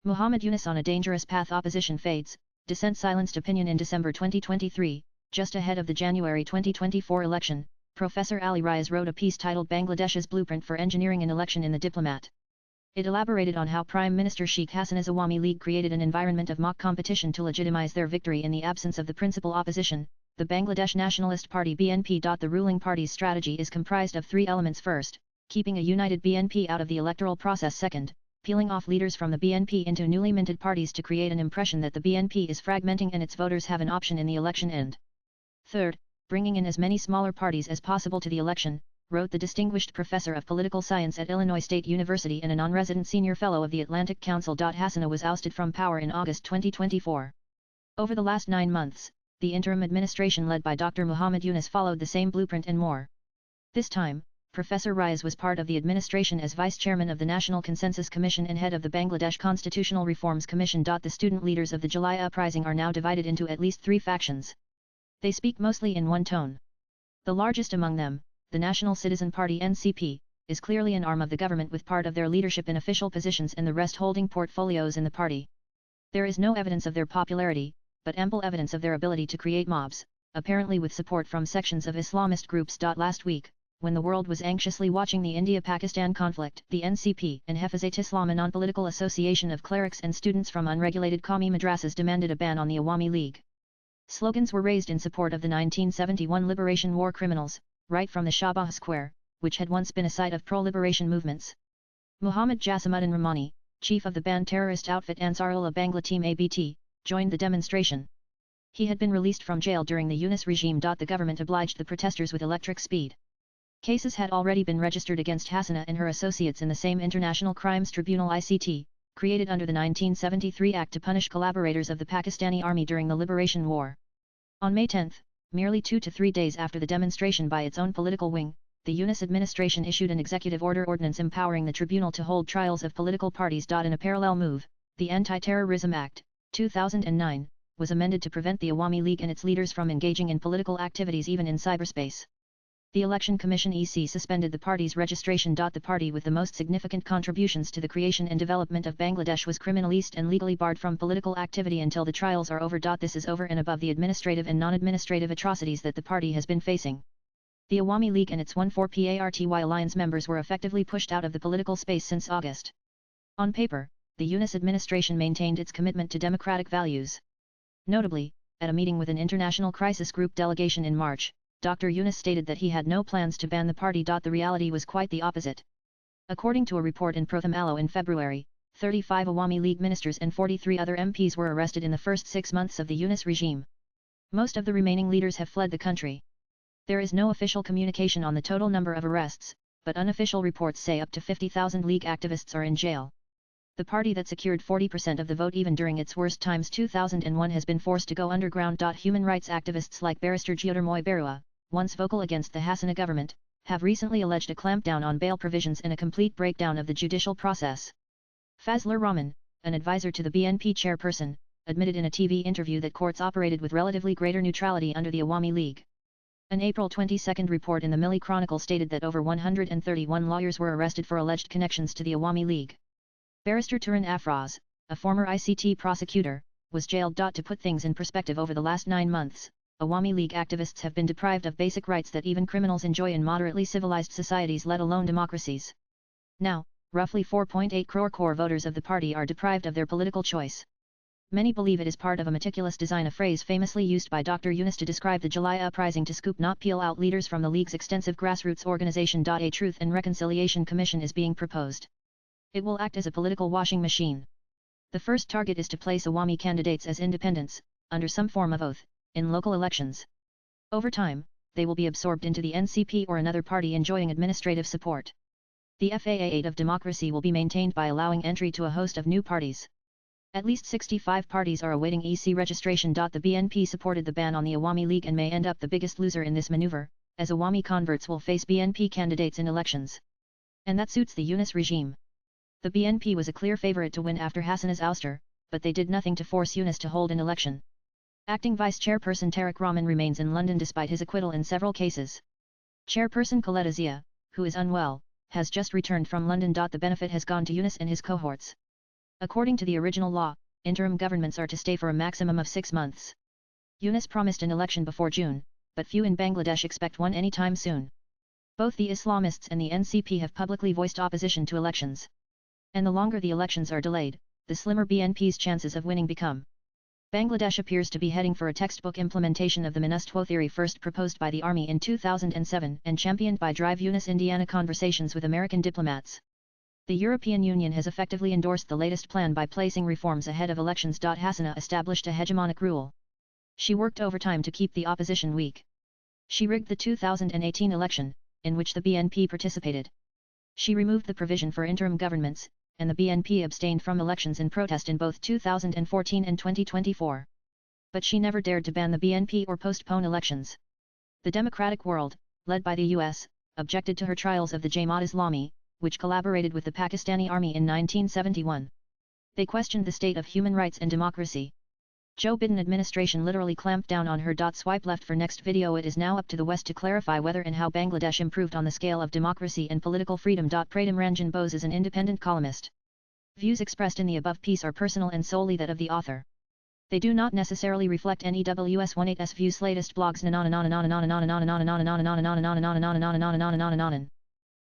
Muhammad Yunus on a dangerous path. Opposition fades. Dissent silenced opinion in December 2023, just ahead of the January 2024 election. Professor Ali Riaz wrote a piece titled Bangladesh's Blueprint for Engineering an Election in the Diplomat. It elaborated on how Prime Minister Sheikh Hasina's Awami League created an environment of mock competition to legitimize their victory in the absence of the principal opposition, the Bangladesh Nationalist Party BNP. The ruling party's strategy is comprised of three elements. First, keeping a united BNP out of the electoral process. Second, peeling off leaders from the BNP into newly minted parties to create an impression that the BNP is fragmenting and its voters have an option in the election. And third, bringing in as many smaller parties as possible to the election, wrote the distinguished professor of political science at Illinois State University and a non-resident senior fellow of the Atlantic Council. Hasina was ousted from power in August 2024. Over the last 9 months, the interim administration led by Dr. Muhammad Yunus followed the same blueprint and more. This time, Professor Riaz was part of the administration as vice chairman of the National Consensus Commission and head of the Bangladesh Constitutional Reforms Commission. The student leaders of the July uprising are now divided into at least 3 factions. They speak mostly in one tone. The largest among them, the National Citizen Party (NCP), is clearly an arm of the government with part of their leadership in official positions and the rest holding portfolios in the party. There is no evidence of their popularity, but ample evidence of their ability to create mobs, apparently with support from sections of Islamist groups. Last week, when the world was anxiously watching the India-Pakistan conflict, the NCP and Hafizat Islam, a non-political association of clerics and students from unregulated Qawmi madrasas, demanded a ban on the Awami League. Slogans were raised in support of the 1971 Liberation War criminals, right from the Shahbaz Square, which had once been a site of pro-liberation movements. Muhammad Jasimuddin Rahmani, chief of the banned terrorist outfit Ansarullah Bangla Team ABT, joined the demonstration. He had been released from jail during the Yunus regime. The government obliged the protesters with electric speed. Cases had already been registered against Hasina and her associates in the same International Crimes Tribunal (ICT), created under the 1973 Act to punish collaborators of the Pakistani Army during the Liberation War. On May 10, merely 2 to 3 days after the demonstration by its own political wing, the Yunus administration issued an executive ordinance empowering the tribunal to hold trials of political parties. In a parallel move, the Anti-Terrorism Act, 2009, was amended to prevent the Awami League and its leaders from engaging in political activities even in cyberspace. The Election Commission (EC) suspended the party's registration. The party with the most significant contributions to the creation and development of Bangladesh was criminalized and legally barred from political activity until the trials are over. This is over and above the administrative and non-administrative atrocities that the party has been facing. The Awami League and its 14-Party alliance members were effectively pushed out of the political space since August. On paper, the Yunus administration maintained its commitment to democratic values. Notably, at a meeting with an international crisis group delegation in March, Dr. Yunus stated that he had no plans to ban the party. The reality was quite the opposite. According to a report in Pratham Alo in February, 35 Awami League ministers and 43 other MPs were arrested in the first 6 months of the Yunus regime. Most of the remaining leaders have fled the country. There is no official communication on the total number of arrests, but unofficial reports say up to 50,000 League activists are in jail. The party that secured 40% of the vote even during its worst times 2001 has been forced to go underground. Human rights activists like Barrister Jyotirmoy Barua, once vocal against the Hasina government, have recently alleged a clampdown on bail provisions and a complete breakdown of the judicial process. Fazlur Rahman, an advisor to the BNP chairperson, admitted in a TV interview that courts operated with relatively greater neutrality under the Awami League. An April 22 report in the Milli Chronicle stated that over 131 lawyers were arrested for alleged connections to the Awami League. Barrister Turan Afraz, a former ICT prosecutor, was jailed. To put things in perspective, over the last 9 months, Awami League activists have been deprived of basic rights that even criminals enjoy in moderately civilized societies, let alone democracies. Now, roughly 4.8 crore core voters of the party are deprived of their political choice. Many believe it is part of a meticulous design, a phrase famously used by Dr. Yunus to describe the July uprising to scoop, not peel out leaders from the League's extensive grassroots organization. A Truth and Reconciliation Commission is being proposed. It will act as a political washing machine. The first target is to place Awami candidates as independents, under some form of oath, in local elections. Over time, they will be absorbed into the NCP or another party enjoying administrative support. The FAA of democracy will be maintained by allowing entry to a host of new parties. At least 65 parties are awaiting EC registration. The BNP supported the ban on the Awami League and may end up the biggest loser in this maneuver, as Awami converts will face BNP candidates in elections. And that suits the Yunus regime. The BNP was a clear favorite to win after Hasina's ouster, but they did nothing to force Yunus to hold an election. Acting Vice Chairperson Tariq Rahman remains in London despite his acquittal in several cases. Chairperson Khaleda Zia, who is unwell, has just returned from London. The benefit has gone to Yunus and his cohorts. According to the original law, interim governments are to stay for a maximum of 6 months. Yunus promised an election before June, but few in Bangladesh expect one anytime soon. Both the Islamists and the NCP have publicly voiced opposition to elections. And the longer the elections are delayed, the slimmer BNP's chances of winning become. Bangladesh appears to be heading for a textbook implementation of the Minustwo theory first proposed by the army in 2007 and championed by Drive Yunus Indiana conversations with American diplomats. The European Union has effectively endorsed the latest plan by placing reforms ahead of elections. Hasina established a hegemonic rule. She worked overtime to keep the opposition weak. She rigged the 2018 election, in which the BNP participated. She removed the provision for interim governments, and the BNP abstained from elections in protest in both 2014 and 2024. But she never dared to ban the BNP or postpone elections. The democratic world, led by the US, objected to her trials of the Jamaat Islami, which collaborated with the Pakistani army in 1971. They questioned the state of human rights and democracy. Joe Biden administration literally clamped down on her. Swipe left for next video. It is now up to the West to clarify whether and how Bangladesh improved on the scale of democracy and political freedom. Pratim Ranjan Bose is an independent columnist. Views expressed in the above piece are personal and solely that of the author. They do not necessarily reflect NEWS18's views. Latest blogs.